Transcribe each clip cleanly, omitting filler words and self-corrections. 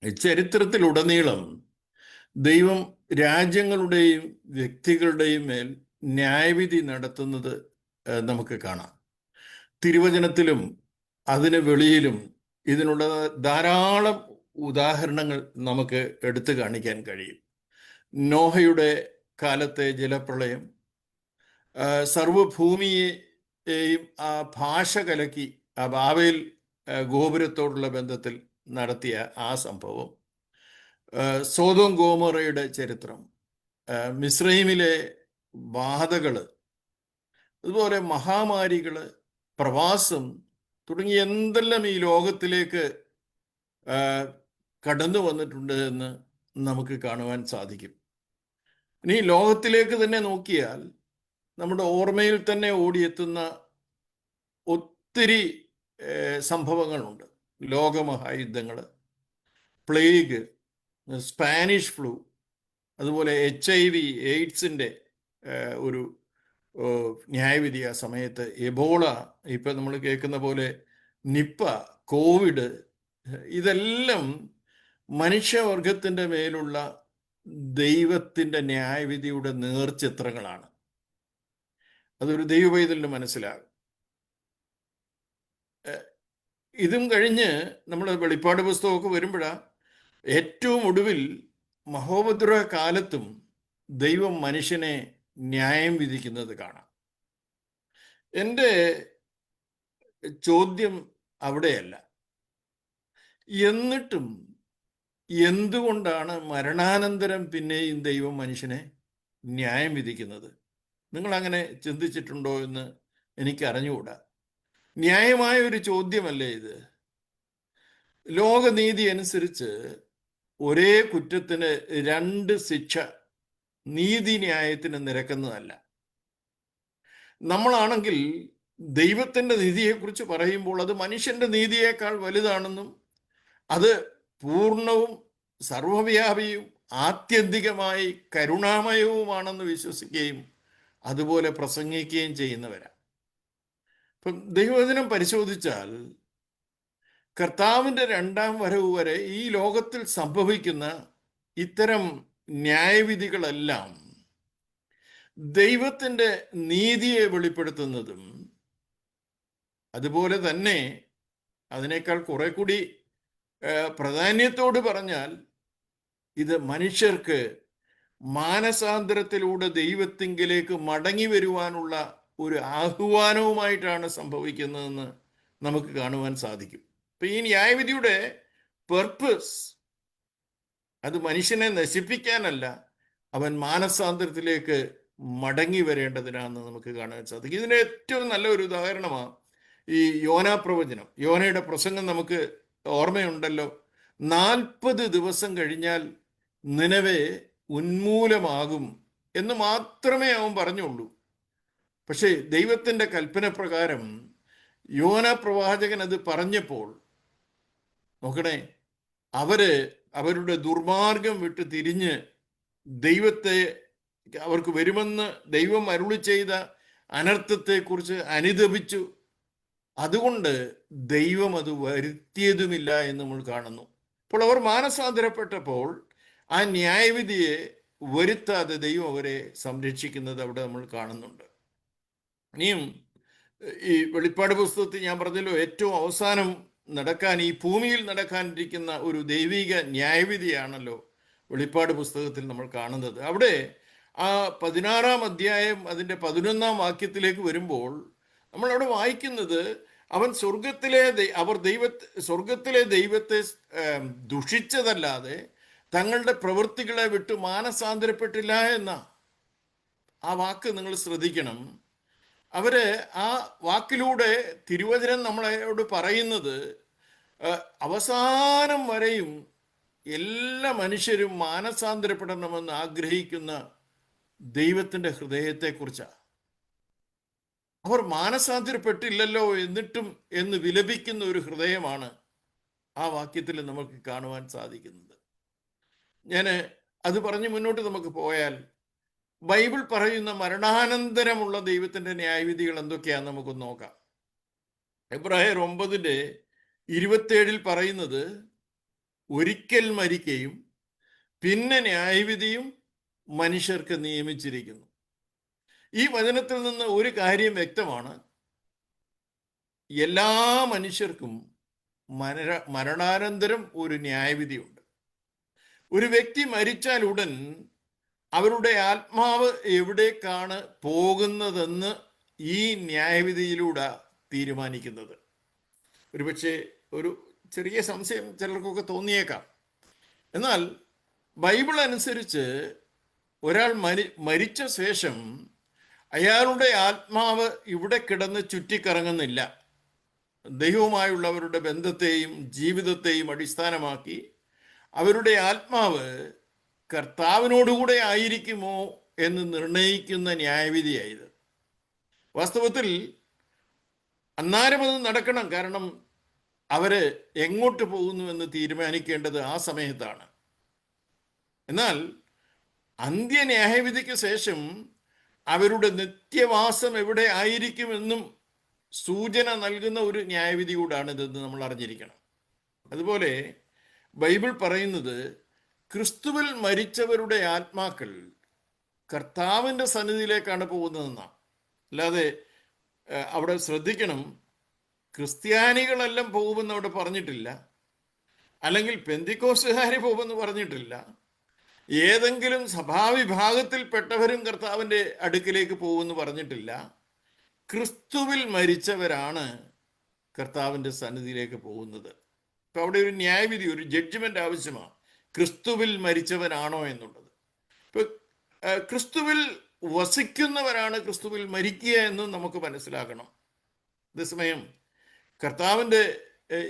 ചരിത്രത്തിലുടനീളം ദൈവം രാജ്യങ്ങളുടെയും വ്യക്തികളുടെയും മേൽ ന്യായവിധി നടത്തുന്നത് നമുക്ക് കാണാം. തിരുവചനത്തിലും അതിന് വെളിയിലും ഇതിനുള്ള ധാരാളം ഉദാഹരണങ്ങൾ നമുക്ക് എടുത്തു കാണിക്കാൻ കഴിയും. നോഹയുടെ കാലത്തെ ജലപ്രളയം, സർവഭൂമിയെയും ആ ഭാഷ കലക്കി ആ ബാബേൽ ഗോപുരത്തോടുള്ള ബന്ധത്തിൽ നടത്തിയ ആ സംഭവം, സോദോം ഗോമോറയുടെ ചരിത്രം, മിസ്രൈമിലെ ബാധകള്, അതുപോലെ മഹാമാരികള്, പ്രവാസം തുടങ്ങിയ എന്തെല്ലാം ഈ ലോകത്തിലേക്ക് കടന്നു വന്നിട്ടുണ്ട് എന്ന് നമുക്ക് കാണുവാൻ സാധിക്കും. ഇനി ലോകത്തിലേക്ക് തന്നെ നോക്കിയാൽ നമ്മുടെ ഓർമ്മയിൽ തന്നെ ഓടിയെത്തുന്ന ഒത്തിരി സംഭവങ്ങളുണ്ട്. ലോകമഹായുദ്ധങ്ങൾ, പ്ലേഗ്, സ്പാനിഷ് ഫ്ലൂ, അതുപോലെ HIV എയ്ഡ്സിൻ്റെ ഒരു ന്യായവിധി ആ സമയത്ത്, എബോള, ഇപ്പം നമ്മൾ കേൾക്കുന്ന പോലെ നിപ്പ, കോവിഡ്, ഇതെല്ലാം മനുഷ്യവർഗത്തിൻ്റെ മേലുള്ള ദൈവത്തിൻ്റെ ന്യായവിധിയുടെ നേർചിത്രങ്ങളാണ്. അതൊരു ദൈവപൈതലിന് മനസ്സിലാകും. ഇതും കഴിഞ്ഞ് നമ്മൾ വെളിപ്പാട് പുസ്തകമൊക്കെ വരുമ്പോഴാണ് ഏറ്റവും ഒടുവിൽ മഹോപദ്രവ കാലത്തും ദൈവം മനുഷ്യനെ ന്യായം വിധിക്കുന്നത് കാണാം. എൻ്റെ ചോദ്യം അവിടെയല്ല. എന്നിട്ടും എന്തുകൊണ്ടാണ് മരണാനന്തരം പിന്നെയും ദൈവം മനുഷ്യനെ ന്യായം വിധിക്കുന്നത്? നിങ്ങൾ അങ്ങനെ ചിന്തിച്ചിട്ടുണ്ടോ എന്ന് എനിക്ക് അറിഞ്ഞുകൂടാ. ന്യായമായ ഒരു ചോദ്യമല്ലേ ഇത്? ലോകനീതി അനുസരിച്ച് ഒരേ കുറ്റത്തിന് 2 ശിക്ഷ നീതിന്യായത്തിന് നിരക്കുന്നതല്ല. നമ്മളാണെങ്കിൽ ദൈവത്തിൻ്റെ നീതിയെക്കുറിച്ച് പറയുമ്പോൾ അത് മനുഷ്യൻ്റെ നീതിയേക്കാൾ വലുതാണെന്നും അത് പൂർണ്ണവും സർവവ്യാപിയും ആത്യന്തികമായി കരുണാമയവുമാണെന്ന് വിശ്വസിക്കുകയും അതുപോലെ പ്രസംഗിക്കുകയും ചെയ്യുന്നവരാ. ഇപ്പം ദൈവവചനം പരിശോധിച്ചാൽ കർത്താവിൻ്റെ 2ാം വരവ് വരെ ഈ ലോകത്തിൽ സംഭവിക്കുന്ന ഇത്തരം ന്യായവിധികളെല്ലാം ദൈവത്തിൻ്റെ നീതിയെ വെളിപ്പെടുത്തുന്നതും, അതുപോലെ തന്നെ അതിനേക്കാൾ കുറെ കൂടി പ്രാധാന്യത്തോട് പറഞ്ഞാൽ ഇത് മനുഷ്യർക്ക് മാനസാന്തരത്തിലൂടെ ദൈവത്തിങ്കിലേക്ക് മടങ്ങി വരുവാനുള്ള ഒരു ആഹ്വാനവുമായിട്ടാണ് സംഭവിക്കുന്നതെന്ന് നമുക്ക് കാണുവാൻ സാധിക്കും. ഇപ്പം ഈ ന്യായവിധിയുടെ പർപ്പസ് അത് മനുഷ്യനെ നശിപ്പിക്കാനല്ല, അവൻ മാനസാന്തരത്തിലേക്ക് മടങ്ങി വരേണ്ടതിനാണെന്ന് നമുക്ക് കാണാൻ സാധിക്കും. ഇതിന് ഏറ്റവും നല്ല ഒരു ഉദാഹരണമാണ് ഈ യോനാ പ്രവചനം. യോനയുടെ പ്രസംഗം നമുക്ക് ഓർമ്മയുണ്ടല്ലോ. 40 ദിവസം കഴിഞ്ഞാൽ നിനവെ ഉന്മൂലമാകും എന്ന് മാത്രമേ അവൻ പറഞ്ഞുള്ളൂ. പക്ഷേ ദൈവത്തിൻ്റെ കൽപ്പന പ്രകാരം യോനാ പ്രവാചകൻ അത് പറഞ്ഞപ്പോൾ നോക്കണേ, അവരുടെ ദുർമാർഗം വിട്ട് തിരിഞ്ഞ് ദൈവത്തെ, അവർക്ക് വരുമെന്ന് ദൈവം അരുളി ചെയ്ത അനർത്ഥത്തെക്കുറിച്ച് അനുതപിച്ചു. അതുകൊണ്ട് ദൈവം അത് വരുത്തിയതുമില്ല എന്ന് നമ്മൾ കാണുന്നു. അപ്പോൾ അവർ മാനസാന്തരപ്പെട്ടപ്പോൾ ആ ന്യായവിധിയെ വരുത്താതെ ദൈവം അവരെ സംരക്ഷിക്കുന്നത് അവിടെ നമ്മൾ കാണുന്നുണ്ട്. ഇനിയും ഈ വെളിപ്പാട് പുസ്തകത്തിൽ ഞാൻ പറഞ്ഞല്ലോ, ഏറ്റവും അവസാനം നടക്കാൻ, ഈ ഭൂമിയിൽ നടക്കാനിരിക്കുന്ന ഒരു ദൈവിക ന്യായവിധിയാണല്ലോ വെളിപ്പാട് പുസ്തകത്തിൽ നമ്മൾ കാണുന്നത്. അവിടെ ആ 16-ാം അധ്യായം അതിൻ്റെ 11-ാം വാക്യത്തിലേക്ക് വരുമ്പോൾ നമ്മളവിടെ വായിക്കുന്നത്, അവൻ സ്വർഗത്തിലെ ദൈവത്തെ ദുഷിച്ചതല്ലാതെ തങ്ങളുടെ പ്രവൃത്തികളെ വിട്ട് മാനസാന്തരപ്പെട്ടില്ല എന്ന ആ വാക്ക് നിങ്ങൾ ശ്രദ്ധിക്കണം. ആ വാക്കിലൂടെ തിരുവചനം നമ്മളോട് പറയുന്നത് അവസാനം വരെയും എല്ലാ മനുഷ്യരും മാനസാന്തരപ്പെടണമെന്ന് ആഗ്രഹിക്കുന്ന ദൈവത്തിൻ്റെ ഹൃദയത്തെക്കുറിച്ചാണ്. അവർ മാനസാന്തരപ്പെട്ടില്ലല്ലോ എന്നിട്ടും എന്ന് വിലപിക്കുന്ന ഒരു ഹൃദയമാണ് ആ വാക്യത്തിൽ നമുക്ക് കാണുവാൻ സാധിക്കുന്നത്. ഞാൻ അത് പറഞ്ഞ് മുന്നോട്ട് നമുക്ക് പോയാൽ, ബൈബിൾ പറയുന്ന മരണാനന്തരമുള്ള ദൈവത്തിൻ്റെ ന്യായവിധികൾ എന്തൊക്കെയാണെന്ന് നമുക്കൊന്ന് നോക്കാം. എബ്രായർ 9:27 പറയുന്നത്, ഒരിക്കൽ മരിക്കുകയും പിന്നെ ന്യായവിധിയും മനുഷ്യർക്ക് നിയമിച്ചിരിക്കുന്നു. ഈ വചനത്തിൽ നിന്ന് ഒരു കാര്യം വ്യക്തമാണ്: എല്ലാ മനുഷ്യർക്കും മരണാനന്തരം ഒരു ന്യായവിധിയുണ്ട്. ഒരു വ്യക്തി മരിച്ചാൽ ഉടൻ അവരുടെ ആത്മാവ് എവിടേക്കാണ് പോകുന്നതെന്ന് ഈ ന്യായവിധിയിലൂടെ തീരുമാനിക്കുന്നത്. ഒരുപക്ഷെ ഒരു ചെറിയ സംശയം ചിലർക്കൊക്കെ തോന്നിയേക്കാം. എന്നാൽ ബൈബിൾ അനുസരിച്ച് ഒരാൾ മരിച്ച ശേഷം അയാളുടെ ആത്മാവ് ഇവിടെ കിടന്ന് ചുറ്റിക്കറങ്ങുന്നില്ല. ദൈവവുമായുള്ളവരുടെ ബന്ധത്തെയും ജീവിതത്തെയും അടിസ്ഥാനമാക്കി അവരുടെ ആത്മാവ് കർത്താവിനോടുകൂടെ ആയിരിക്കുമോ എന്ന് നിർണയിക്കുന്ന ന്യായവിധിയായത്. വാസ്തവത്തിൽ അന്നേരം അത് നടക്കണം. കാരണം അവര് എങ്ങോട്ട് പോകുന്നു എന്ന് തീരുമാനിക്കേണ്ടത് ആ സമയത്താണ്. എന്നാൽ അന്ത്യന്യായവിധിക്ക് ശേഷം അവരുടെ നിത്യവാസം എവിടെ ആയിരിക്കുമെന്നും സൂചന നൽകുന്ന ഒരു ന്യായവിധി കൂടാണ് ഇതെന്ന് നമ്മൾ അറിഞ്ഞിരിക്കണം. അതുപോലെ ബൈബിൾ പറയുന്നത് ക്രിസ്തുവിൽ മരിച്ചവരുടെ ആത്മാക്കൾ കർത്താവിൻ്റെ സന്നിധിയിലേക്കാണ് പോകുന്നതെന്നാണ്. അല്ലാതെ അവിടെ ശ്രദ്ധിക്കണം, ക്രിസ്ത്യാനികളെല്ലാം പോകുമെന്ന് അവിടെ പറഞ്ഞിട്ടില്ല, അല്ലെങ്കിൽ പെന്തിക്കോസ്തുകാർ പോകുമെന്ന് പറഞ്ഞിട്ടില്ല. ഏതെങ്കിലും സഭാവിഭാഗത്തിൽപ്പെട്ടവരും കർത്താവിൻ്റെ അടുക്കിലേക്ക് പോകുമെന്ന് പറഞ്ഞിട്ടില്ല. ക്രിസ്തുവിൽ മരിച്ചവരാണ് കർത്താവിൻ്റെ സന്നിധിയിലേക്ക് പോകുന്നത്. ഇപ്പം അവിടെ ഒരു ന്യായവിധി, ഒരു ജഡ്ജ്മെന്റ് ആവശ്യമാണ്. ക്രിസ്തുവിൽ മരിച്ചവരാണോ എന്നുള്ളത്. ഇപ്പൊ ക്രിസ്തുവിൽ വസിക്കുന്നവരാണ് ക്രിസ്തുവിൽ മരിക്കുക എന്നും നമുക്ക് മനസ്സിലാക്കണം. അതേസമയം കർത്താവിൻ്റെ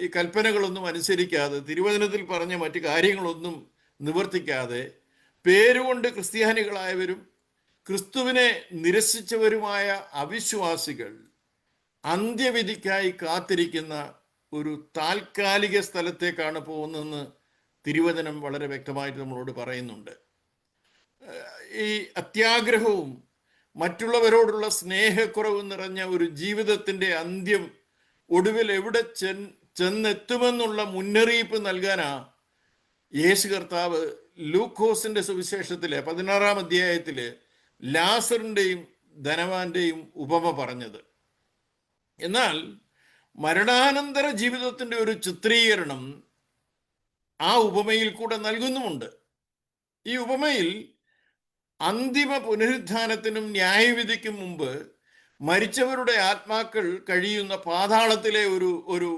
ഈ കൽപ്പനകളൊന്നും അനുസരിക്കാതെ, തിരുവചനത്തിൽ പറഞ്ഞ മറ്റു കാര്യങ്ങളൊന്നും നിവർത്തിക്കാതെ പേരുകൊണ്ട് ക്രിസ്ത്യാനികളായവരും ക്രിസ്തുവിനെ നിരസിച്ചവരുമായ അവിശ്വാസികൾ അന്ത്യവിധിക്കായി കാത്തിരിക്കുന്ന ഒരു താൽക്കാലിക സ്ഥലത്തേക്കാണ് പോകുന്നതെന്ന് തിരുവചനം വളരെ വ്യക്തമായിട്ട് നമ്മളോട് പറയുന്നുണ്ട്. ഈ അത്യാഗ്രഹവും മറ്റുള്ളവരോടുള്ള സ്നേഹക്കുറവും നിറഞ്ഞ ഒരു ജീവിതത്തിൻ്റെ അന്ത്യം ഒടുവിൽ എവിടെ ചെന്നെത്തുമെന്നുള്ള മുന്നറിയിപ്പ് നൽകാനാ യേശു കർത്താവ് ലൂക്കോസിന്റെ സുവിശേഷത്തിലെ 16-ാം അധ്യായത്തില് ലാസറിന്റെയും ധനവാന്റെയും ഉപമ പറഞ്ഞത്. എന്നാൽ മരണാനന്തര ജീവിതത്തിന്റെ ഒരു ചിത്രീകരണം ആ ഉപമയിൽ കൂടെ നൽകുന്നുമുണ്ട്. ഈ ഉപമയിൽ അന്തിമ പുനരുത്ഥാനത്തിനും ന്യായവിധിക്കും മുമ്പ് മരിച്ചവരുടെ ആത്മാക്കൾ കഴിയുന്ന പാതാളത്തിലെ ഒരു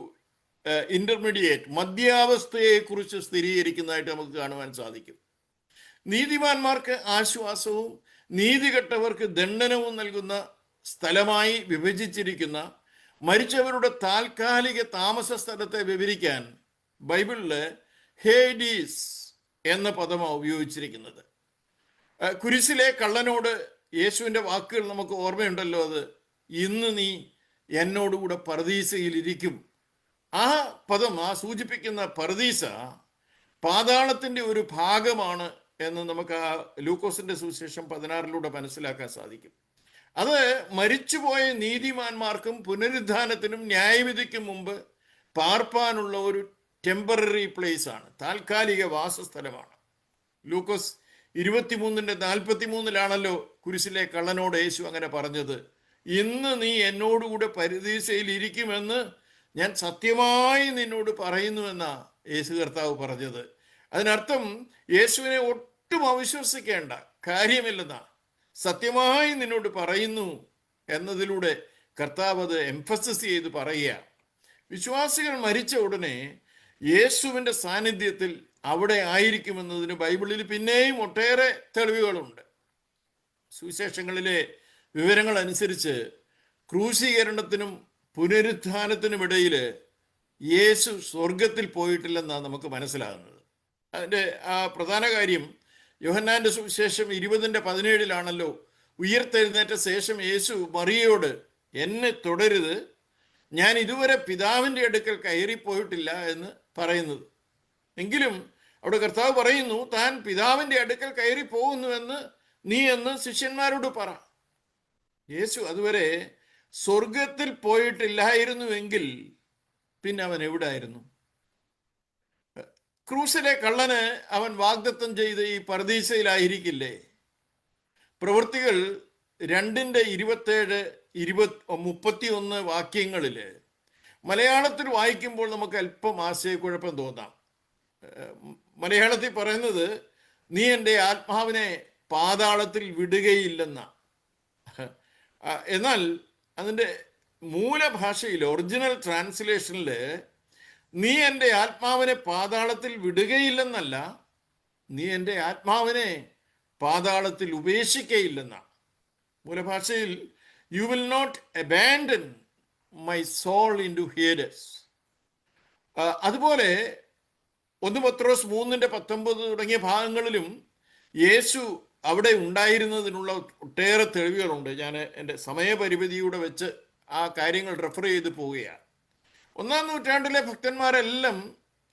ഇന്റർമീഡിയറ്റ് മധ്യാവസ്ഥയെക്കുറിച്ച് സ്ഥിരീകരിക്കുന്നതായിട്ട് നമുക്ക് കാണുവാൻ സാധിക്കും. നീതിമാന്മാർക്ക് ആശ്വാസവും നീതികെട്ടവർക്ക് ദണ്ഡനവും നൽകുന്ന സ്ഥലമായി വിഭജിച്ചിരിക്കുന്ന മരിച്ചവരുടെ താൽക്കാലിക താമസ സ്ഥലത്തെ വിവരിക്കാൻ ബൈബിളില് ഹേഡീസ് എന്ന പദമാണ് ഉപയോഗിച്ചിരിക്കുന്നത്. കുരിശിലെ കള്ളനോട് യേശുവിൻ്റെ വാക്കുകൾ നമുക്ക് ഓർമ്മയുണ്ടല്ലോ. അത് ഇന്ന് നീ എന്നോടുകൂടെ പറുദീസയിൽ ഇരിക്കും. ആ പദം, ആ സൂചിപ്പിക്കുന്ന പറുദീസ പാതാളത്തിൻ്റെ ഒരു ഭാഗമാണ് എന്ന് നമുക്ക് ആ ലൂക്കോസിന്റെ സുവിശേഷം 16 മനസ്സിലാക്കാൻ സാധിക്കും. അത് മരിച്ചുപോയ നീതിമാന്മാർക്കും പുനരുദ്ധാനത്തിനും ന്യായവിധിക്കും മുമ്പ് പാർപ്പാനുള്ള ഒരു ടെമ്പററി പ്ലേസ് ആണ്, താൽക്കാലിക വാസസ്ഥലമാണ്. ലൂക്കോസ് 23:43 കുരിശിലെ കള്ളനോട് യേശു അങ്ങനെ പറഞ്ഞത്. ഇന്ന് നീ എന്നോടുകൂടെ പറുദീസയിൽ ഇരിക്കുമെന്ന് ഞാൻ സത്യമായി നിന്നോട് പറയുന്നുവെന്നാ യേശു കർത്താവ് പറഞ്ഞത്. അതിനർത്ഥം യേശുവിനെ ഒട്ടും അവിശ്വസിക്കേണ്ട കാര്യമില്ലെന്നാ. സത്യമായി നിന്നോട് പറയുന്നു എന്നതിലൂടെ കർത്താവ് അത് എംഫസിസ് ചെയ്ത് പറയുക. വിശ്വാസികൾ മരിച്ച ഉടനെ യേശുവിൻ്റെ സാന്നിധ്യത്തിൽ അവിടെ ആയിരിക്കുമെന്നതിന് ബൈബിളിൽ പിന്നെയും ഒട്ടേറെ തെളിവുകളുണ്ട്. സുവിശേഷങ്ങളിലെ വിവരങ്ങൾ അനുസരിച്ച് ക്രൂശീകരണത്തിനും പുനരുത്ഥാനത്തിനും ഇടയിൽ യേശു സ്വർഗത്തിൽ പോയിട്ടില്ലെന്നാണ് നമുക്ക് മനസ്സിലാകുന്നത്. അതിൻ്റെ ആ പ്രധാന കാര്യം യോഹന്നാന്റെ സുവിശേഷം 20:17 ഉയർത്തെഴുന്നേറ്റ ശേഷം യേശു മറിയയോട് എന്നെ തുടരുത്, ഞാൻ ഇതുവരെ പിതാവിൻ്റെ അടുക്കൽ കയറിപ്പോയിട്ടില്ല എന്ന് പറയുന്നത്. എങ്കിലും അവിടെ കർത്താവ് പറയുന്നു താൻ പിതാവിൻ്റെ അടുക്കൽ കയറി പോകുന്നുവെന്ന് നീ എന്ന് ശിഷ്യന്മാരോട് പറ. യേശു അതുവരെ സ്വർഗത്തിൽ പോയിട്ടില്ലായിരുന്നുവെങ്കിൽ പിന്നെ അവൻ എവിടായിരുന്നു? ക്രൂസിലെ കള്ളന് അവൻ വാഗ്ദത്തം ചെയ്ത് ഈ പർദീസയിലായിരിക്കില്ലേ? പ്രവൃത്തികൾ 2:27, 31 വാക്യങ്ങളിൽ മലയാളത്തിൽ വായിക്കുമ്പോൾ നമുക്ക് അല്പം ആശയക്കുഴപ്പം തോന്നാം. മലയാളത്തിൽ പറയുന്നത് നീ എൻ്റെ ആത്മാവിനെ പാതാളത്തിൽ വിടുകയില്ലെന്ന. എന്നാൽ അതിൻ്റെ മൂലഭാഷയിൽ, ഒറിജിനൽ ട്രാൻസ്ലേഷനിൽ നീ എൻ്റെ ആത്മാവിനെ പാതാളത്തിൽ വിടുകയില്ലെന്നല്ല, നീ എൻ്റെ ആത്മാവിനെ പാതാളത്തിൽ ഉപേക്ഷിക്കയില്ലെന്ന. മൂലഭാഷയിൽ you will not abandon my soul into Hades. അതുപോലെ 1 പത്രോസ് 3:19 തുടങ്ങിയ ഭാഗങ്ങളിലും യേശു അവിടെ ഉണ്ടായിരുന്നതിനുള്ള ഒട്ടേറെ തെളിവുകളുണ്ട്. ഞാൻ എൻ്റെ സമയപരിമിതിയൂടെ വെച്ച് ആ കാര്യങ്ങൾ റെഫർ ചെയ്ത് പോവുകയാണ്. 1-ാം നൂറ്റാണ്ടിലെ ഭക്തന്മാരെല്ലാം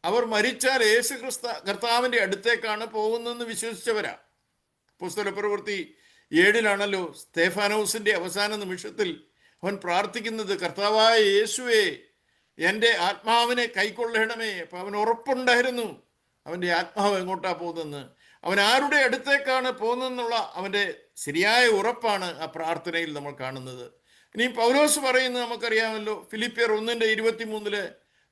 അവർ മരിച്ചാൽ യേശു കർത്താവിൻ്റെ അടുത്തേക്കാണ് പോകുന്നതെന്ന് വിശ്വസിച്ചവരാ. അപ്പോസ്തലപ്രവൃത്തി 7 സ്തേഫാനോസിന്റെ അവസാന നിമിഷത്തിൽ അവൻ പ്രാർത്ഥിക്കുന്നത്, കർത്താവായ യേശുവേ, എൻ്റെ ആത്മാവിനെ കൈക്കൊള്ളണമേ. അപ്പം അവൻ ഉറപ്പുണ്ടായിരുന്നു അവൻ്റെ ആത്മാവ് എങ്ങോട്ടാ പോകുന്നതെന്ന്, അവൻ ആരുടെ അടുത്തേക്കാണ് പോകുന്നതെന്നുള്ള അവൻ്റെ ശരിയായ ഉറപ്പാണ് ആ പ്രാർത്ഥനയിൽ നമ്മൾ കാണുന്നത്. ഇനി പൗലോസ് പറയുന്നത് നമുക്കറിയാമല്ലോ. ഫിലിപ്പിയർ 1:23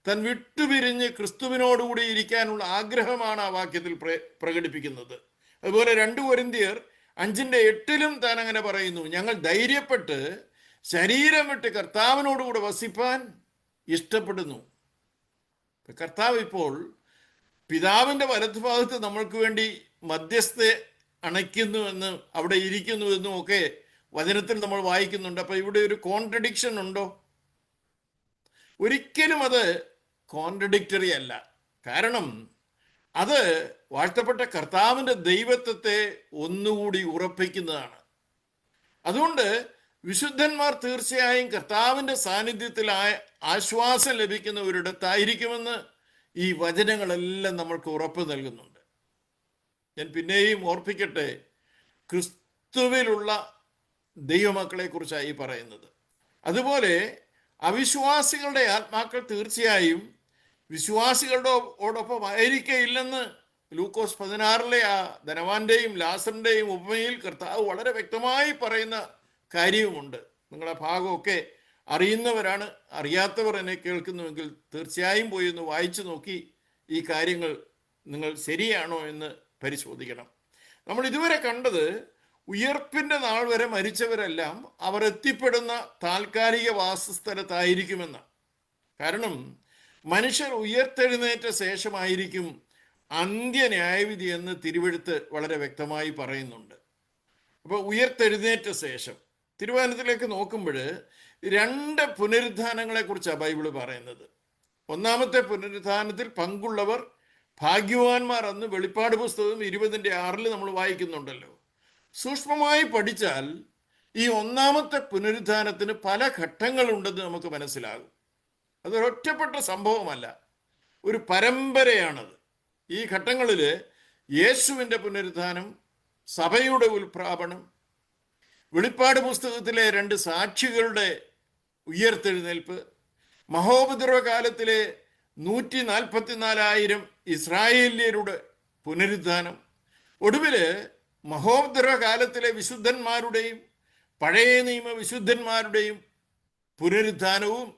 താൻ വിട്ടുപിരിഞ്ഞ് ക്രിസ്തുവിനോടുകൂടി ഇരിക്കാനുള്ള ആഗ്രഹമാണ് ആ വാക്യത്തിൽ പ്രകടിപ്പിക്കുന്നത്. അതുപോലെ 2 കൊരിന്ത്യർ 5:8 താൻ അങ്ങനെ പറയുന്നു, ഞങ്ങൾ ധൈര്യപ്പെട്ട് ശരീരം വിട്ട് കർത്താവിനോടുകൂടെ വസിപ്പാൻ ഇഷ്ടപ്പെടുന്നു. കർത്താവ് ഇപ്പോൾ പിതാവിൻ്റെ വലതുഭാഗത്ത് നമ്മൾക്ക് വേണ്ടി മധ്യസ്ഥ അണയ്ക്കുന്നുവെന്ന്, അവിടെ ഇരിക്കുന്നുവെന്നും ഒക്കെ വചനത്തിൽ നമ്മൾ വായിക്കുന്നുണ്ട്. അപ്പൊ ഇവിടെ ഒരു കോൺട്രഡിക്ഷൻ ഉണ്ടോ? ഒരിക്കലും അത് കോൺട്രഡിക്ടറി അല്ല. കാരണം അത് വാഴ്ത്തപ്പെട്ട കർത്താവിൻ്റെ ദൈവത്വത്തെ ഒന്നുകൂടി ഉറപ്പിക്കുന്നതാണ്. അതുകൊണ്ട് വിശുദ്ധന്മാർ തീർച്ചയായും കർത്താവിൻ്റെ സാന്നിധ്യത്തിൽ ആശ്വാസം ലഭിക്കുന്ന ഒരിടത്തായിരിക്കുമെന്ന് ഈ വചനങ്ങളെല്ലാം നമ്മൾക്ക് ഉറപ്പ് നൽകുന്നുണ്ട്. ഞാൻ പിന്നെയും ഓർപ്പിക്കട്ടെ, ക്രിസ്തുവിലുള്ള ദൈവമക്കളെ കുറിച്ചായി പറയുന്നത്. അതുപോലെ അവിശ്വാസികളുടെ ആത്മാക്കൾ തീർച്ചയായും വിശ്വാസികളോടൊപ്പം ആയിരിക്കയില്ലെന്ന് ലൂക്കോസ് 16 ആ ധനവാന്റെയും ലാസറിന്റെയും ഉപമയിൽ കർത്താവ് വളരെ വ്യക്തമായി പറയുന്ന കാര്യവുമുണ്ട്. നിങ്ങളെ ഭാഗമൊക്കെ അറിയുന്നവരാണ്. അറിയാത്തവർ എന്നെ കേൾക്കുന്നുവെങ്കിൽ തീർച്ചയായും പോയി ഒന്ന് വായിച്ചു നോക്കി ഈ കാര്യങ്ങൾ നിങ്ങൾ ശരിയാണോ എന്ന് പരിശോധിക്കണം. നമ്മൾ ഇതുവരെ കണ്ടത് ഉയർപ്പിൻ്റെ നാൾ വരെ മരിച്ചവരെല്ലാം അവർ എത്തിപ്പെടുന്ന താൽക്കാലിക വാസസ്ഥലത്തായിരിക്കുമെന്ന്. കാരണം മനുഷ്യർ ഉയർത്തെഴുന്നേറ്റ ശേഷമായിരിക്കും അന്ത്യന്യായവിധി എന്ന് തിരുവെഴുത്ത് വളരെ വ്യക്തമായി പറയുന്നുണ്ട്. അപ്പോൾ ഉയർത്തെഴുന്നേറ്റ ശേഷം തിരുവചനത്തിലേക്ക് നോക്കുമ്പോൾ 2 പുനരുത്ഥാനങ്ങളെ കുറിച്ചാണ് ബൈബിള് പറയുന്നത്. ഒന്നാമത്തെ പുനരുത്ഥാനത്തിൽ പങ്കുള്ളവർ ഭാഗ്യവാന്മാർ എന്ന് വെളിപ്പാട് പുസ്തകം 20:6 നമ്മൾ വായിക്കുന്നുണ്ടല്ലോ. സൂക്ഷ്മമായി പഠിച്ചാൽ ഈ ഒന്നാമത്തെ പുനരുത്ഥാനത്തിന് പല ഘട്ടങ്ങളുണ്ടെന്ന് നമുക്ക് മനസ്സിലാകും. അതൊരൊറ്റപ്പെട്ട സംഭവമല്ല, ഒരു പരമ്പരയാണത്. ഈ ഘട്ടങ്ങളിൽ യേശുവിൻ്റെ പുനരുത്ഥാനം, സഭയുടെ ഉൽപ്രാപണം, വെളിപ്പാട് പുസ്തകത്തിലെ 2 സാക്ഷികളുടെ ഉയർത്തെഴുന്നേൽപ്പ്, മഹോപദ്രവകാലത്തിലെ 144,000 ഇസ്രായേല്യരുടെ പുനരുത്ഥാനം, ഒടുവിൽ മഹോപദ്രവകാലത്തിലെ വിശുദ്ധന്മാരുടെയും പഴയ നിയമ വിശുദ്ധന്മാരുടെയും പുനരുത്ഥാനവും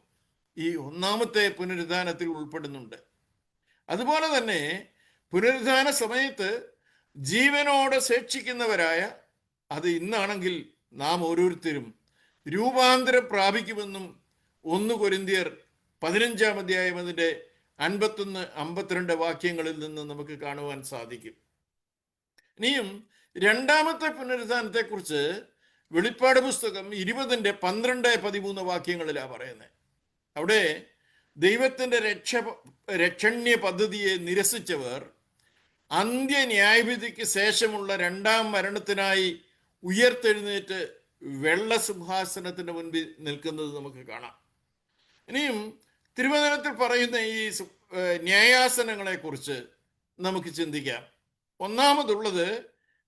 ഈ ഒന്നാമത്തെ പുനരുത്ഥാനത്തിൽ ഉൾപ്പെടുന്നുണ്ട്. അതുപോലെ തന്നെ പുനരുത്ഥാന സമയത്ത് ജീവനോടെ ശേഷിക്കുന്നവരായ, അത് ഇന്നാണെങ്കിൽ നാം ഓരോരുത്തരും രൂപാന്തരം പ്രാപിക്കുമെന്നും 1 കൊരിന്ത്യർ 15-ാം അധ്യായം അതിൻ്റെ 51-52 വാക്യങ്ങളിൽ നിന്ന് നമുക്ക് കാണുവാൻ സാധിക്കും. ഇനിയും രണ്ടാമത്തെ പുനരുത്ഥാനത്തെക്കുറിച്ച് വെളിപ്പാട് പുസ്തകം 20-12-13 വാക്യങ്ങളിലാണ് പറയുന്നത്. അവിടെ ദൈവത്തിൻ്റെ രക്ഷണ്യ പദ്ധതിയെ നിരസിച്ചവർ അന്ത്യന്യായവിധിക്ക് ശേഷമുള്ള 2-ാം മരണത്തിനായി ഉയർത്തെഴുന്നേറ്റ് വെള്ള സിംഹാസനത്തിന് മുൻപിൽ നിൽക്കുന്നത് നമുക്ക് കാണാം. ഇനിയും തിരുവചനത്തിൽ പറയുന്ന ഈ ന്യായാസനങ്ങളെ കുറിച്ച് നമുക്ക് ചിന്തിക്കാം. ഒന്നാമതുള്ളത്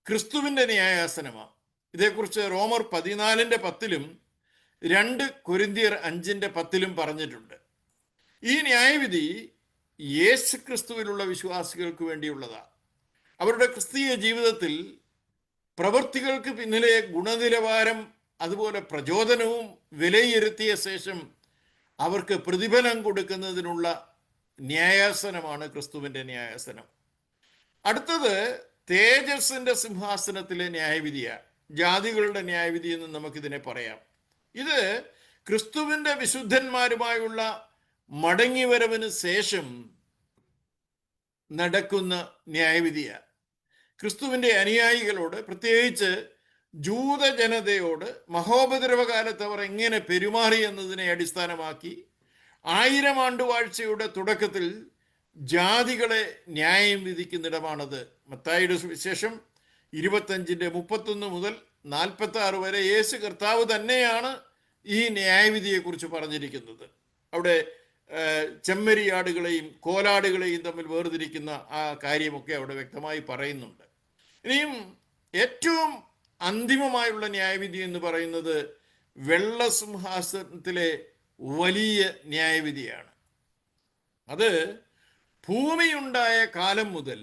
ക്രിസ്തുവിൻ്റെ ന്യായാസനമാണ്. ഇതേക്കുറിച്ച് റോമർ 14:10 2 കൊരിന്ത്യർ 5:10 പറഞ്ഞിട്ടുണ്ട്. ഈ ന്യായവിധി യേശു ക്രിസ്തുവിലുള്ള വിശ്വാസികൾക്ക് വേണ്ടിയുള്ളതാണ്. അവരുടെ ക്രിസ്തീയ ജീവിതത്തിൽ പ്രവൃത്തികൾക്ക് പിന്നിലെ ഗുണനിലവാരം അതുപോലെ പ്രചോദനവും വിലയിരുത്തിയ ശേഷം അവർക്ക് പ്രതിഫലം കൊടുക്കുന്നതിനുള്ള ന്യായാസനമാണ് ക്രിസ്തുവിൻ്റെ ന്യായാസനം. അടുത്തത് തേജസ്സിൻ്റെ സിംഹാസനത്തിലെ ന്യായവിധിയാണ്. ജാതികളുടെ ന്യായവിധി എന്ന് നമുക്കിതിനെ പറയാം. ഇത് ക്രിസ്തുവിൻ്റെ വിശുദ്ധന്മാരുമായുള്ള മടങ്ങിവരവിന് ശേഷം നടക്കുന്ന ന്യായവിധിയാണ്. ക്രിസ്തുവിൻ്റെ അനുയായികളോട്, പ്രത്യേകിച്ച് ജൂതജനതയോട് മഹോപദ്രവകാലത്ത് അവർ എങ്ങനെ പെരുമാറി എന്നതിനെ അടിസ്ഥാനമാക്കി 1000 ആണ്ടുവാഴ്ചയുടെ തുടക്കത്തിൽ ജാതികളെ ന്യായം വിധിക്കുന്നിടമാണത്. മത്തായിയുടെ സുവിശേഷം 25:31 മുതൽ 46 വരെ യേശു കർത്താവ് തന്നെയാണ് ഈ ന്യായവിധിയെക്കുറിച്ച് പറഞ്ഞിരിക്കുന്നത്. അവിടെ ചെമ്മരിയാടുകളെയും കോലാടുകളെയും തമ്മിൽ വേർതിരിക്കുന്ന ആ കാര്യമൊക്കെ അവിടെ വ്യക്തമായി പറയുന്നുണ്ട്. ഇനിയും ഏറ്റവും അന്തിമമായുള്ള ന്യായവിധി എന്ന് പറയുന്നത് വെള്ളസിംഹാസനത്തിലെ വലിയ ന്യായവിധിയാണ്. അത് ഭൂമിയുണ്ടായ കാലം മുതൽ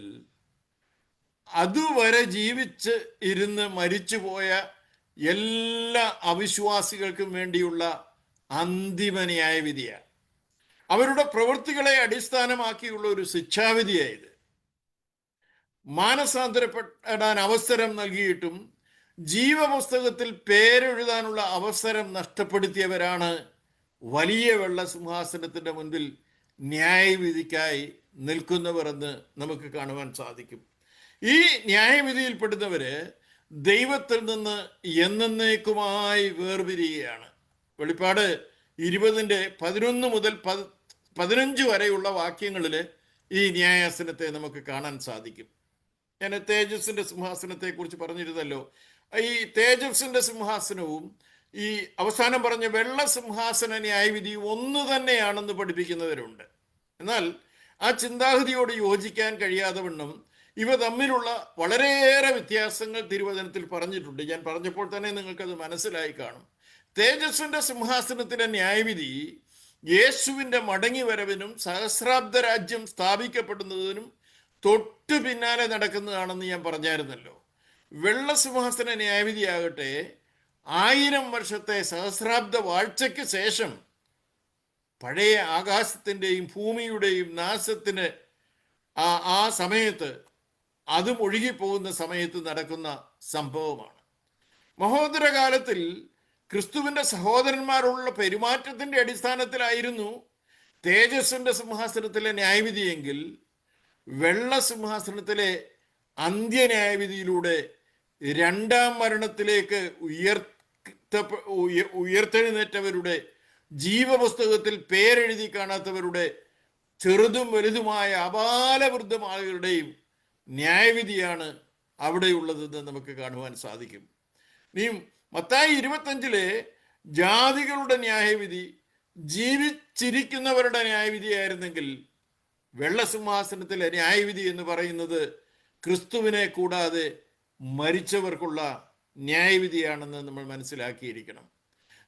അതുവരെ ജീവിച്ച് ഇരുന്ന് മരിച്ചുപോയ എല്ലാ അവിശ്വാസികൾക്കും വേണ്ടിയുള്ള അന്തിമ ന്യായവിധിയാണ്. അവരുടെ പ്രവൃത്തികളെ അടിസ്ഥാനമാക്കിയുള്ള ഒരു ശിക്ഷാവിധിയായത്. മാനസാന്തരപ്പെടാൻ അവസരം നൽകിയിട്ടും ജീവപുസ്തകത്തിൽ പേരെഴുതാനുള്ള അവസരം നഷ്ടപ്പെടുത്തിയവരാണ് വലിയ വെള്ളസിംഹാസനത്തിൻ്റെ മുൻപിൽ ന്യായവിധിക്കായി നിൽക്കുന്നവർ എന്ന് നമുക്ക് കാണുവാൻ സാധിക്കും. ഈ ന്യായവിധിയിൽപ്പെടുന്നവര് ദൈവത്തിൽ നിന്ന് എന്നേക്കുമായി വേർപിരിയുകയാണ്. വെളിപ്പാട് 20:11 മുതൽ 15 വരെയുള്ള വാക്യങ്ങളിൽ ഈ ന്യായാസനത്തെ നമുക്ക് കാണാൻ സാധിക്കും. ഞാൻ തേജസ്സിൻ്റെ സിംഹാസനത്തെക്കുറിച്ച് പറഞ്ഞിരുന്നല്ലോ. ഈ തേജസ്സിൻ്റെ സിംഹാസനവും ഈ അവസാനം പറഞ്ഞ വെള്ളസിംഹാസന ന്യായവിധി ഒന്ന് തന്നെയാണെന്ന് പഠിപ്പിക്കുന്നവരുണ്ട്. എന്നാൽ ആ ചിന്താഗതിയോട് യോജിക്കാൻ കഴിയാതെ വണ്ണം ഇവ തമ്മിലുള്ള വളരെയേറെ വ്യത്യാസങ്ങൾ തിരുവചനത്തിൽ പറഞ്ഞിട്ടുണ്ട്. ഞാൻ പറഞ്ഞപ്പോൾ തന്നെ നിങ്ങൾക്കത് മനസ്സിലായി കാണും. തേജസ്സിൻ്റെ സിംഹാസനത്തിലെ ന്യായവിധി യേശുവിൻ്റെ മടങ്ങിവരവിനും സഹസ്രാബ്ദ രാജ്യം സ്ഥാപിക്കപ്പെടുന്നതിനും തൊട്ടു പിന്നാലെ നടക്കുന്നതാണെന്ന് ഞാൻ പറഞ്ഞായിരുന്നല്ലോ. വെള്ളസിംഹാസന ന്യായവിധിയാകട്ടെ 1000 വർഷത്തെ സഹസ്രാബ്ദ വാഴ്ചയ്ക്ക് ശേഷം പഴയ ആകാശത്തിൻ്റെയും ഭൂമിയുടെയും നാശത്തിന് ആ സമയത്ത് അതും ഒഴുകിപ്പോകുന്ന സമയത്ത് നടക്കുന്ന സംഭവമാണ്. മഹോദരകാലത്തിൽ ക്രിസ്തുവിൻ്റെ സഹോദരന്മാരുള്ള പെരുമാറ്റത്തിൻ്റെ അടിസ്ഥാനത്തിലായിരുന്നു തേജസ്സിൻ്റെ സിംഹാസനത്തിലെ ന്യായവിധിയെങ്കിൽ വെള്ളസിംഹാസനത്തിലെ അന്ത്യന്യായവിധിയിലൂടെ രണ്ടാം മരണത്തിലേക്ക് ഉയർത്തെഴുന്നേറ്റവരുടെ, ജീവപുസ്തകത്തിൽ പേരെഴുതി കാണാത്തവരുടെ, ചെറുതും വലുതുമായ അപാലവൃദ്ധം ആളുകളുടെയും ന്യായവിധിയാണ് അവിടെയുള്ളതെന്ന് നമുക്ക് കാണുവാൻ സാധിക്കും. ഇനിയും മത്തായി 25 ജാതികളുടെ ന്യായവിധി ജീവിച്ചിരിക്കുന്നവരുടെ ന്യായവിധിയായിരുന്നെങ്കിൽ വെള്ളസിംഹാസനത്തിലെ ന്യായവിധി എന്ന് പറയുന്നത് ക്രിസ്തുവിനെ കൂടാതെ മരിച്ചവർക്കുള്ള ന്യായവിധിയാണെന്ന് നമ്മൾ മനസ്സിലാക്കിയിരിക്കണം.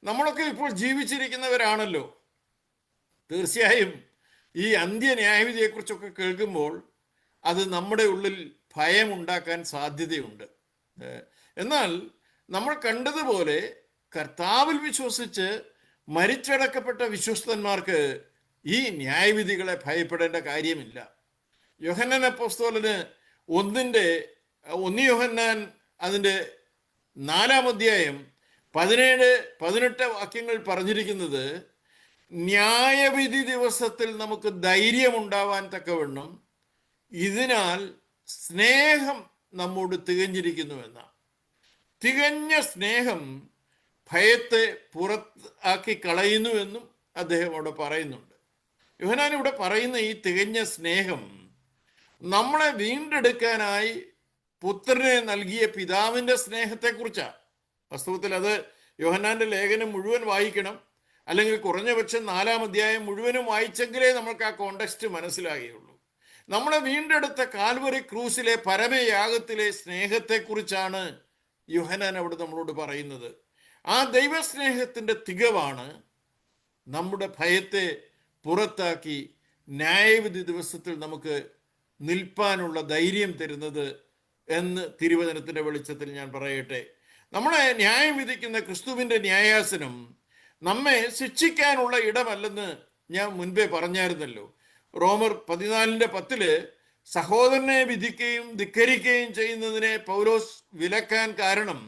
നമ്മളൊക്കെ ഇപ്പോൾ ജീവിച്ചിരിക്കുന്നവരാണല്ലോ. തീർച്ചയായും ഈ അന്ത്യ ന്യായവിധിയെക്കുറിച്ചൊക്കെ കേൾക്കുമ്പോൾ അത് നമ്മുടെ ഉള്ളിൽ ഭയമുണ്ടാക്കാൻ സാധ്യതയുണ്ട്. എന്നാൽ നമ്മൾ കണ്ടതുപോലെ കർത്താവിൽ വിശ്വസിച്ച് മരിച്ചടക്കപ്പെട്ട വിശ്വസ്തന്മാർക്ക് ഈ ന്യായവിധികളെ ഭയപ്പെടേണ്ട കാര്യമില്ല. യോഹന്നാൻ അപ്പോസ്തലന് 1 യോഹന്നാൻ അതിൻ്റെ 4-ാം അധ്യായം 17-18 വാക്യങ്ങൾ പറഞ്ഞിരിക്കുന്നത്, ന്യായവിധി ദിവസത്തിൽ നമുക്ക് ധൈര്യമുണ്ടാവാൻ തക്കവണ്ണം ഇതിനാൽ സ്നേഹം നമ്മോട് തികഞ്ഞിരിക്കുന്നുവെന്നാണ്. തികഞ്ഞ സ്നേഹം ഭയത്തെ പുറത്താക്കി കളയുന്നുവെന്നും അദ്ദേഹം അവിടെ പറയുന്നുണ്ട്. യോഹന്നാൻ ഇവിടെ പറയുന്ന ഈ തികഞ്ഞ സ്നേഹം നമ്മളെ വീണ്ടെടുക്കാനായി പുത്രനെ നൽകിയ പിതാവിൻ്റെ സ്നേഹത്തെക്കുറിച്ചാണ്. വാസ്തവത്തിൽ അത് യോഹന്നാൻ്റെ ലേഖനം മുഴുവൻ വായിക്കണം, അല്ലെങ്കിൽ കുറഞ്ഞപക്ഷം 4-ാം അധ്യായം മുഴുവനും വായിച്ചെങ്കിലേ നമുക്ക് ആ കോണ്ടെക്സ്റ്റ് മനസ്സിലാകുകയുള്ളൂ. നമ്മളെ വീണ്ടെടുത്ത കാൽവറി ക്രൂസിലെ പരമയാഗത്തിലെ സ്നേഹത്തെക്കുറിച്ചാണ് യോഹന്നാൻ അവിടെ നമ്മളോട് പറയുന്നത്. ആ ദൈവസ്നേഹത്തിൻ്റെ തികവാണ് നമ്മുടെ ഭയത്തെ പുറത്താക്കി ന്യായവിധി ദിവസത്തിൽ നമുക്ക് നിൽപ്പാനുള്ള ധൈര്യം തരുന്നത് എന്ന് തിരുവചനത്തിൻ്റെ വെളിച്ചത്തിൽ ഞാൻ പറയട്ടെ. നമ്മളെ ന്യായം വിധിക്കുന്ന ക്രിസ്തുവിൻ്റെ ന്യായാസനം നമ്മെ ശിക്ഷിക്കാനുള്ള ഇടമല്ലെന്ന് ഞാൻ മുൻപേ പറഞ്ഞായിരുന്നല്ലോ. റോമർ 14:10 സഹോദരനെ വിധിക്കുകയും ധിക്കരിക്കുകയും ചെയ്യുന്നതിനെ പൗലോസ് വിലക്കാൻ കാരണം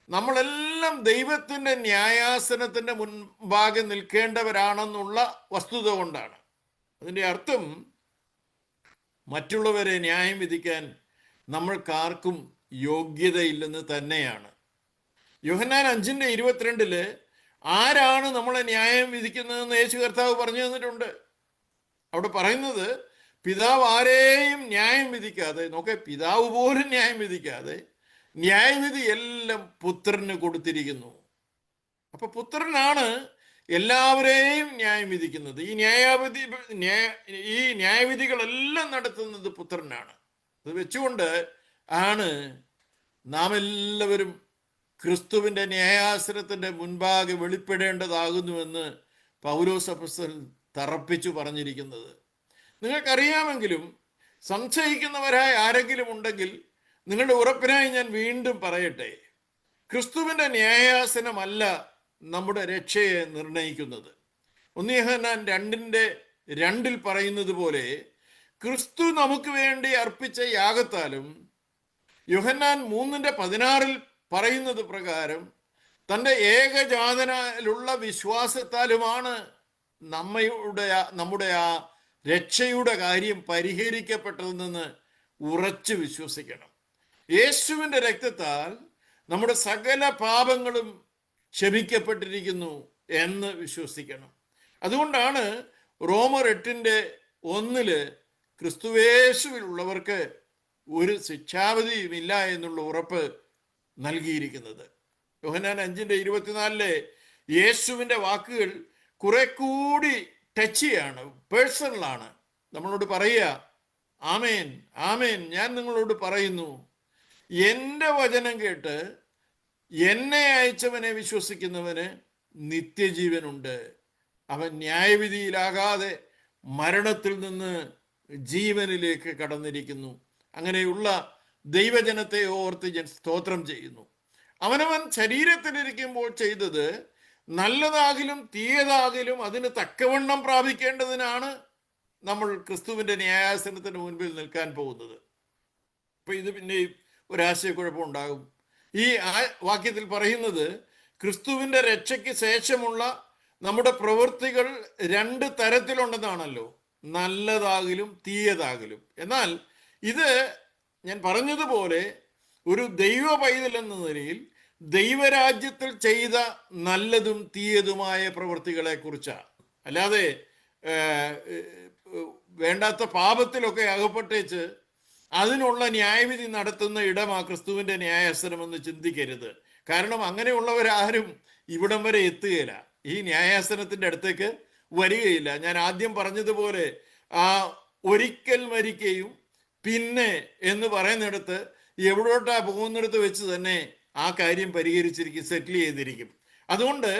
നമ്മളെല്ലാം ദൈവത്തിൻ്റെ ന്യായാസനത്തിൻ്റെ മുൻപാകെ നിൽക്കേണ്ടവരാണെന്നുള്ള വസ്തുത കൊണ്ടാണ്. അതിൻ്റെ അർത്ഥം മറ്റുള്ളവരെ ന്യായം വിധിക്കാൻ നമ്മൾക്കാർക്കും യോഗ്യതയില്ലെന്ന് തന്നെയാണ്. യോഹന്നാൻ 5:22 ആരാണ് നമ്മളെ ന്യായം വിധിക്കുന്നതെന്ന് യേശു കർത്താവ് പറഞ്ഞു തന്നിട്ടുണ്ട്. അവിടെ പറയുന്നത് പിതാവ് ആരെയും ന്യായം വിധിക്കാതെ, നോക്കെ, പിതാവ് പോലും ന്യായം വിധിക്കാതെ ന്യായവിധി എല്ലാം പുത്രന് കൊടുത്തിരിക്കുന്നു. അപ്പൊ പുത്രനാണ് എല്ലാവരെയും ന്യായം വിധിക്കുന്നത്. ഈ ന്യായവിധികളെല്ലാം നടത്തുന്നത് പുത്രനാണ്. അത് വെച്ചുകൊണ്ട് ആണ് നാം എല്ലാവരും ക്രിസ്തുവിൻ്റെ ന്യായാസനത്തിൻ്റെ മുൻപാകെ വെളിപ്പെടേണ്ടതാകുന്നുവെന്ന് പൗലോസ് അപ്പോസ്തലൻ തറപ്പിച്ചു പറഞ്ഞിരിക്കുന്നത്. നിങ്ങൾക്കറിയാമെങ്കിലും സംശയിക്കുന്നവരായ ആരെങ്കിലും ഉണ്ടെങ്കിൽ നിങ്ങളുടെ ഉറപ്പിനായി ഞാൻ വീണ്ടും പറയട്ടെ, ക്രിസ്തുവിൻ്റെ ന്യായാസനമല്ല നമ്മുടെ രക്ഷയെ നിർണയിക്കുന്നത്. 1 യോഹന്നാൻ 2:2 പറയുന്നത് പോലെ ക്രിസ്തു നമുക്ക് വേണ്ടി അർപ്പിച്ച യാഗത്താലും യോഹന്നാൻ 3:16 പറയുന്നത് പ്രകാരം തൻ്റെ ഏകജാതനാലുള്ള വിശ്വാസത്താലുമാണ് നമ്മുടെ ആ രക്ഷയുടെ കാര്യം പരിഹരിക്കപ്പെട്ടതെന്ന് ഉറച്ചു വിശ്വസിക്കണം. യേശുവിൻ്റെ രക്തത്താൽ നമ്മുടെ സകല പാപങ്ങളും ക്ഷമിക്കപ്പെട്ടിരിക്കുന്നു എന്ന് വിശ്വസിക്കണം. അതുകൊണ്ടാണ് റോമർ 8:1 ക്രിസ്തുവേശുവിലുള്ളവർക്ക് ഒരു ശിക്ഷാവിധിയുമില്ല എന്നുള്ള ഉറപ്പ് നൽകിയിരിക്കുന്നത്. യോഹന്നാൻ 5:24 യേശുവിൻ്റെ വാക്കുകൾ കുറെ കൂടി ടച്ചിയാണ്, പേഴ്സണലാണ്. നമ്മളോട് പറയുക, ആമേൻ ആമേൻ ഞാൻ നിങ്ങളോട് പറയുന്നു, എൻ്റെ വചനം കേട്ട് എന്നെ അയച്ചവനെ വിശ്വസിക്കുന്നവന് നിത്യജീവനുണ്ട്. അവൻ ന്യായവിധിയിലാകാതെ മരണത്തിൽ നിന്ന് ജീവനിലേക്ക് കടന്നിരിക്കുന്നു. അങ്ങനെയുള്ള ദൈവജനത്തെ ഓർത്ത് ഞാൻ സ്തോത്രം ചെയ്യുന്നു. അവനവൻ ശരീരത്തിലിരിക്കുമ്പോൾ ചെയ്തത് നല്ലതാകിലും തീയതാകിലും അതിന് തക്കവണ്ണം പ്രാപിക്കേണ്ടതിനാണ് നമ്മൾ ക്രിസ്തുവിൻ്റെ ന്യായാസനത്തിന് മുൻപിൽ നിൽക്കാൻ പോകുന്നത്. അപ്പം ഇത് പിന്നെയും ഒരാശയക്കുഴപ്പം ഉണ്ടാകും. ഈ വാക്യത്തിൽ പറയുന്നത് ക്രിസ്തുവിൻ്റെ രക്ഷയ്ക്ക് ശേഷമുള്ള നമ്മുടെ പ്രവൃത്തികൾ 2 തരത്തിലുണ്ടെന്നാണല്ലോ, നല്ലതാകിലും തീയതാകിലും. എന്നാൽ ഇത് ഞാൻ പറഞ്ഞതുപോലെ ഒരു ദൈവ പൈതൽ എന്ന നിലയിൽ ദൈവരാജ്യത്തിൽ ചെയ്ത നല്ലതും തീയതുമായ പ്രവൃത്തികളെ കുറിച്ചാണ്. അല്ലാതെ വേണ്ടാത്ത പാപത്തിലൊക്കെ അകപ്പെട്ടേച്ച് അതിനുള്ള ന്യായവിധി നടത്തുന്ന ഇടമാ ക്രിസ്തുവിൻ്റെ ന്യായാസനമെന്ന് ചിന്തിക്കരുത്. കാരണം അങ്ങനെയുള്ളവരാരും ഇവിടം വരെ എത്തുകയില്ല, ഈ ന്യായാസനത്തിൻ്റെ അടുത്തേക്ക് വരികയില്ല. ഞാൻ ആദ്യം പറഞ്ഞതുപോലെ ആ ഒരിക്കൽ മരിക്കുകയും പിന്നെ എന്ന് പറയുന്നിടത്ത് എവിടോട്ടാ പോകുന്നിടത്ത് വെച്ച് തന്നെ ആ കാര്യം പരിഹരിച്ചിരിക്കും, സെറ്റിൽ ചെയ്തിരിക്കും. അതുകൊണ്ട്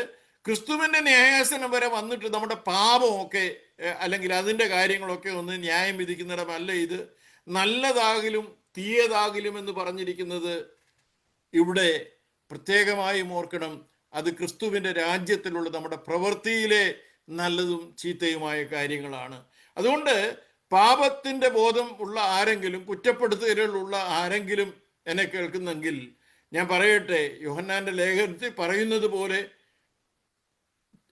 ക്രിസ്തുവിൻ്റെ ന്യായാസനം വരെ വന്നിട്ട് നമ്മുടെ പാപമൊക്കെ അല്ലെങ്കിൽ അതിൻ്റെ കാര്യങ്ങളൊക്കെ ഒന്ന് ന്യായം വിധിക്കുന്നിടമല്ല ഇത്. നല്ലതാകിലും തീയതാകിലും എന്ന് പറഞ്ഞിരിക്കുന്നത് ഇവിടെ പ്രത്യേകമായും ഓർക്കണം. അത് ക്രിസ്തുവിൻ്റെ രാജ്യത്തിലുള്ള നമ്മുടെ പ്രവൃത്തിയിലെ നല്ലതും ചീത്തയുമായ കാര്യങ്ങളാണ്. അതുകൊണ്ട് പാപത്തിൻ്റെ ബോധം ഉള്ള ആരെങ്കിലും, കുറ്റപ്പെടുത്തലുകളുള്ള ആരെങ്കിലും എന്നെ കേൾക്കുന്നെങ്കിൽ ഞാൻ പറയട്ടെ, യോഹന്നാൻ്റെ ലേഖനത്തിൽ പറയുന്നത് പോലെ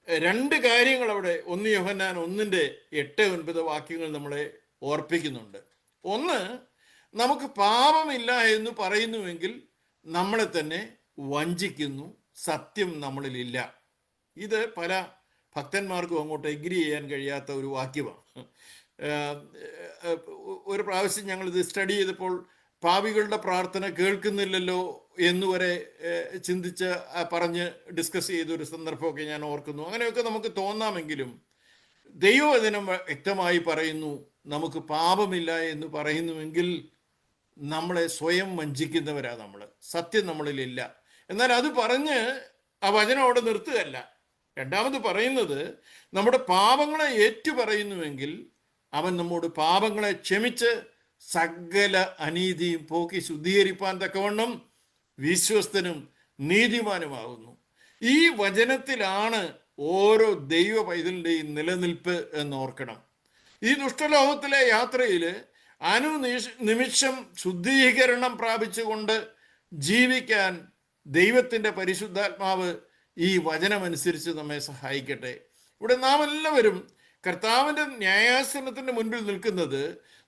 2 കാര്യങ്ങൾ അവിടെ 1 യോഹന്നാൻ 1:8-9 വാക്യങ്ങൾ നമ്മളെ ഓർപ്പിക്കുന്നുണ്ട്. ഒന്ന്, നമുക്ക് പാപമില്ല എന്ന് പറയുന്നുവെങ്കിൽ നമ്മളെ തന്നെ വഞ്ചിക്കുന്നു, സത്യം നമ്മളിലില്ല. ഇത് പല ഭക്തന്മാർക്കും അങ്ങോട്ട് എഗ്രി ചെയ്യാൻ കഴിയാത്ത ഒരു വാക്യമാണ്. ഒരു പ്രാവശ്യം ഞങ്ങളിത് സ്റ്റഡി ചെയ്തപ്പോൾ പാപികളുടെ പ്രാർത്ഥന കേൾക്കുന്നില്ലല്ലോ എന്നുവരെ ചിന്തിച്ച് പറഞ്ഞ് ഡിസ്കസ് ചെയ്തൊരു സന്ദർഭമൊക്കെ ഞാൻ ഓർക്കുന്നു. അങ്ങനെയൊക്കെ നമുക്ക് തോന്നാമെങ്കിലും ദൈവവചനം വ്യക്തമായി പറയുന്നു, നമുക്ക് പാപമില്ല എന്ന് പറയുന്നുവെങ്കിൽ നമ്മളെ സ്വയം വഞ്ചിക്കുന്നവരാ നമ്മൾ, സത്യം നമ്മളിലില്ല. എന്നാൽ അത് പറഞ്ഞ് ആ വചനം അവിടെ നിർത്തുകയല്ല. രണ്ടാമത് പറയുന്നത്, നമ്മുടെ പാപങ്ങളെ ഏറ്റുപറയുന്നുവെങ്കിൽ അവൻ നമ്മോട് പാപങ്ങളെ ക്ഷമിച്ച് സകല അനീതിയും പോക്കി ശുദ്ധീകരിപ്പാൻ തക്കവണ്ണം വിശ്വസ്തനും നീതിമാനുമാകുന്നു. ഈ വചനത്തിലാണ് ഓരോ ദൈവ പൈതലിൻ്റെയും നിലനിൽപ്പ് എന്നോർക്കണം. ഈ ദുഷ്ടലോകത്തിലെ യാത്രയിൽ നിമിഷം ശുദ്ധീകരണം പ്രാപിച്ചുകൊണ്ട് ജീവിക്കാൻ ദൈവത്തിൻ്റെ പരിശുദ്ധാത്മാവ് ഈ വചനമനുസരിച്ച് നമ്മെ സഹായിക്കട്ടെ. ഇവിടെ നാം എല്ലാവരും കർത്താവിൻ്റെ ന്യായാസനത്തിൻ്റെ മുൻപിൽ നിൽക്കുന്നത്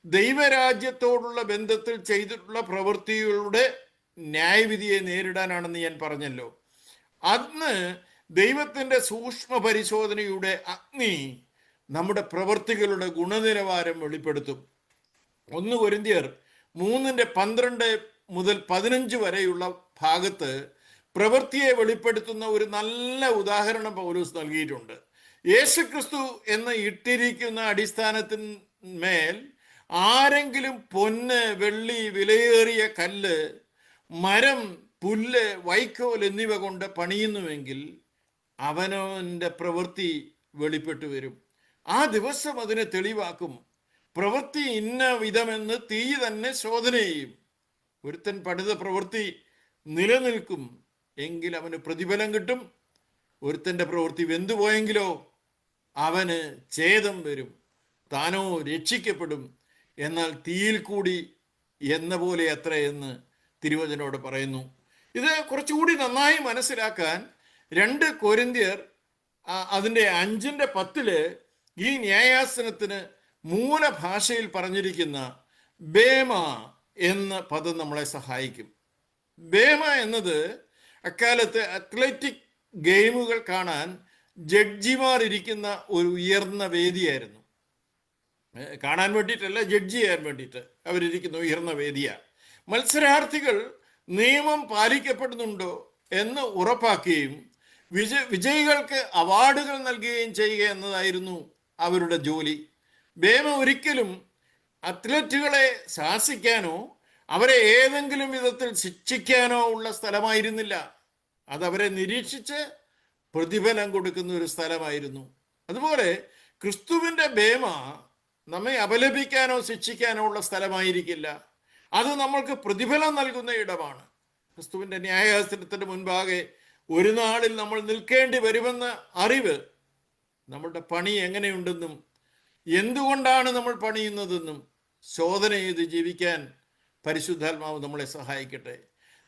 ദൈവരാജ്യത്തോടുള്ള ബന്ധത്തിൽ ചെയ്തിട്ടുള്ള പ്രവൃത്തികളുടെ ന്യായവിധിയെ നേരിടാനാണെന്ന് ഞാൻ പറഞ്ഞല്ലോ. അന്ന് ദൈവത്തിൻ്റെ സൂക്ഷ്മ പരിശോധനയുടെ അഗ്നി നമ്മുടെ പ്രവൃത്തികളുടെ ഗുണനിലവാരം വെളിപ്പെടുത്തും. 1 കൊരിന്ത്യർ 3:12-15 വരെയുള്ള ഭാഗത്ത് പ്രവൃത്തിയെ വെളിപ്പെടുത്തുന്ന ഒരു നല്ല ഉദാഹരണം പൗലോസ് നൽകിയിട്ടുണ്ട്. യേശുക്രിസ്തു എന്ന് ഇട്ടിരിക്കുന്ന അടിസ്ഥാനത്തിന്മേൽ ആരെങ്കിലും പൊന്ന്, വെള്ളി, വിലയേറിയ കല്ല്, മരം, പുല്ല്, വൈക്കോൽ എന്നിവ കൊണ്ട് പണിയുന്നുവെങ്കിൽ അവനവൻ്റെ പ്രവൃത്തി വെളിപ്പെട്ടു വരും. ആ ദിവസം അതിനെ തെളിവാക്കും. പ്രവൃത്തി ഇന്ന വിധമെന്ന് തീ തന്നെ ശോധന ചെയ്യും. ഒരുത്തൻ പണിത പ്രവൃത്തി നിലനിൽക്കും എങ്കിൽ അവന് പ്രതിഫലം കിട്ടും. ഒരുത്തൻ്റെ പ്രവൃത്തി വെന്തുപോയെങ്കിലോ അവന് ഛേദം വരും. താനോ രക്ഷിക്കപ്പെടും. എന്നാൽ തീയിൽ കൂടി എന്ന പോലെ അത്ര എന്ന് തിരുവചനോട് പറയുന്നു. ഇത് കുറച്ചുകൂടി നന്നായി മനസ്സിലാക്കാൻ 2 കൊരിന്ത്യർ അതിൻ്റെ 5:10 ഈ ന്യായാസനത്തിന് മൂലഭാഷയിൽ പറഞ്ഞിരിക്കുന്ന ബേമ എന്ന പദം നമ്മളെ സഹായിക്കും. ബേമ എന്നത് അക്കാലത്ത് അത്ലറ്റിക് ഗെയിമുകൾ കാണാൻ ജഡ്ജിമാർ ഇരിക്കുന്ന ഒരു ഉയർന്ന വേദിയായിരുന്നു. കാണാൻ വേണ്ടിയിട്ടല്ല, ജഡ്ജി ചെയ്യാൻ വേണ്ടിയിട്ട് അവരിരിക്കുന്ന ഉയർന്ന വേദിയാണ്. മത്സരാർത്ഥികൾ നിയമം പാലിക്കപ്പെടുന്നുണ്ടോ എന്ന് ഉറപ്പാക്കുകയും വിജയികൾക്ക് അവാർഡുകൾ നൽകുകയും ചെയ്യുക എന്നതായിരുന്നു അവരുടെ ജോലി. ബേമ ഒരിക്കലും അത്ലറ്റുകളെ ശാസിക്കാനോ അവരെ ഏതെങ്കിലും വിധത്തിൽ ശിക്ഷിക്കാനോ ഉള്ള സ്ഥലമായിരുന്നില്ല. അതവരെ നിരീക്ഷിച്ച് പ്രതിഫലം കൊടുക്കുന്ന ഒരു സ്ഥലമായിരുന്നു. അതുപോലെ ക്രിസ്തുവിൻ്റെ ബേമ നമ്മെ അപലപിക്കാനോ ശിക്ഷിക്കാനോ ഉള്ള സ്ഥലമായിരിക്കില്ല. അത് നമ്മൾക്ക് പ്രതിഫലം നൽകുന്ന ഇടമാണ്. ക്രിസ്തുവിൻ്റെ ന്യായാസനത്തിന് മുൻപാകെ ഒരു നാളിൽ നമ്മൾ നിൽക്കേണ്ടി വരുമെന്ന അറിവ് നമ്മളുടെ പണി എങ്ങനെയുണ്ടെന്നും എന്തുകൊണ്ടാണ് നമ്മൾ പണിയുന്നതെന്നും ശോധന ചെയ്ത് ജീവിക്കാൻ പരിശുദ്ധാത്മാവ് നമ്മളെ സഹായിക്കട്ടെ.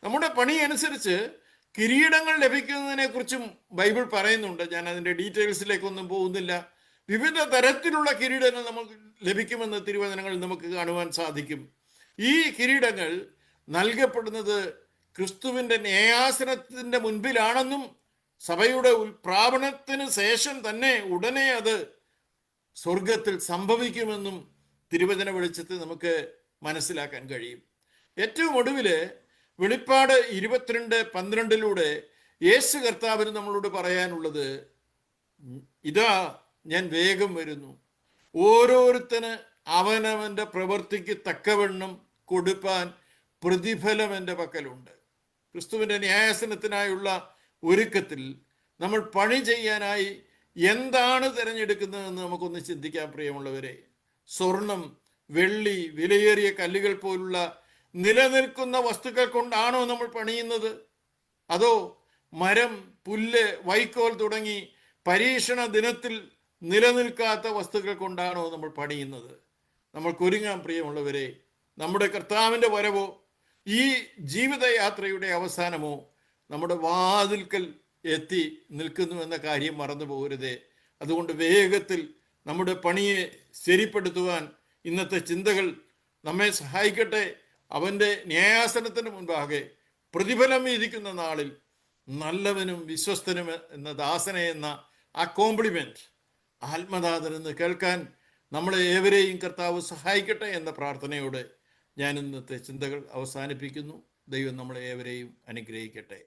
നമ്മുടെ പണി അനുസരിച്ച് കിരീടങ്ങൾ ലഭിക്കുന്നതിനെക്കുറിച്ചും ബൈബിൾ പറയുന്നുണ്ട്. ഞാൻ അതിൻ്റെ ഡീറ്റെയിൽസിലേക്കൊന്നും പോകുന്നില്ല. വിവിധ തരത്തിലുള്ള കിരീടങ്ങൾ നമുക്ക് ലഭിക്കുമെന്ന് തിരുവചനങ്ങളിൽ നമുക്ക് കാണുവാൻ സാധിക്കും. ഈ കിരീടങ്ങൾ നൽകപ്പെടുന്നത് ക്രിസ്തുവിൻ്റെ ന്യായാസനത്തിൻ്റെ മുൻപിലാണെന്നും സഭയുടെ ഉൽപ്രാപണത്തിന് ശേഷം തന്നെ ഉടനെ അത് സ്വർഗത്തിൽ സംഭവിക്കുമെന്നും തിരുവചന വെളിച്ചത്തിൽ നമുക്ക് മനസ്സിലാക്കാൻ കഴിയും. ഏറ്റവും ഒടുവിൽ വെളിപ്പാട് 22:12 യേശു കർത്താവിന് നമ്മളോട് പറയാനുള്ളത്, ഇതാ ഞാൻ വേഗം വരുന്നു, ഓരോരുത്തന് അവനവൻ്റെ പ്രവൃത്തിക്ക് തക്കവണ്ണം കൊടുപ്പാൻ പ്രതിഫലം എൻ്റെ പക്കലുണ്ട്. ക്രിസ്തുവിൻ്റെ ന്യായാസനത്തിനായുള്ള ഒരുക്കത്തിൽ നമ്മൾ പണി ചെയ്യാനായി എന്താണ് തിരഞ്ഞെടുക്കുന്നതെന്ന് നമുക്കൊന്ന് ചിന്തിക്കാൻ പ്രിയമുള്ളവരെ. സ്വർണം, വെള്ളി, വിലയേറിയ കല്ലുകൾ പോലുള്ള നിലനിൽക്കുന്ന വസ്തുക്കൾ കൊണ്ടാണോ നമ്മൾ പണിയുന്നത്? അതോ മരം, പുല്ല്, വൈക്കോൽ തുടങ്ങി പരീക്ഷണ ദിനത്തിൽ നിലനിൽക്കാത്ത വസ്തുക്കൾ കൊണ്ടാണോ നമ്മൾ പണിയുന്നത്? നമ്മൾക്കൊരുങ്ങാൻ പ്രിയമുള്ളവരെ. നമ്മുടെ കർത്താവിൻ്റെ വരവോ ഈ ജീവിതയാത്രയുടെ അവസാനമോ നമ്മുടെ വാതിൽക്കൽ എത്തി നിൽക്കുന്നു എന്ന കാര്യം മറന്നു പോകരുതേ. അതുകൊണ്ട് വേഗത്തിൽ നമ്മുടെ പണിയെ ശരിപ്പെടുത്തുവാൻ ഇന്നത്തെ ചിന്തകൾ നമ്മെ സഹായിക്കട്ടെ. അവൻ്റെ ന്യായാസനത്തിന് മുൻപാകെ പ്രതിഫലം വിധിക്കുന്ന നാളിൽ നല്ലവനും വിശ്വസ്തനും എന്ന ദാസനെ എന്ന ആ കോംപ്ലിമെന്റ് ആത്മദാതനെന്ന് കേൾക്കാൻ നമ്മളെ ഏവരെയും കർത്താവ് സഹായിക്കട്ടെ എന്ന പ്രാർത്ഥനയോടെ ഞാൻ ഇന്നത്തെ ചിന്തകൾ അവസാനിപ്പിക്കുന്നു. ദൈവം നമ്മളെ ഏവരെയും അനുഗ്രഹിക്കട്ടെ.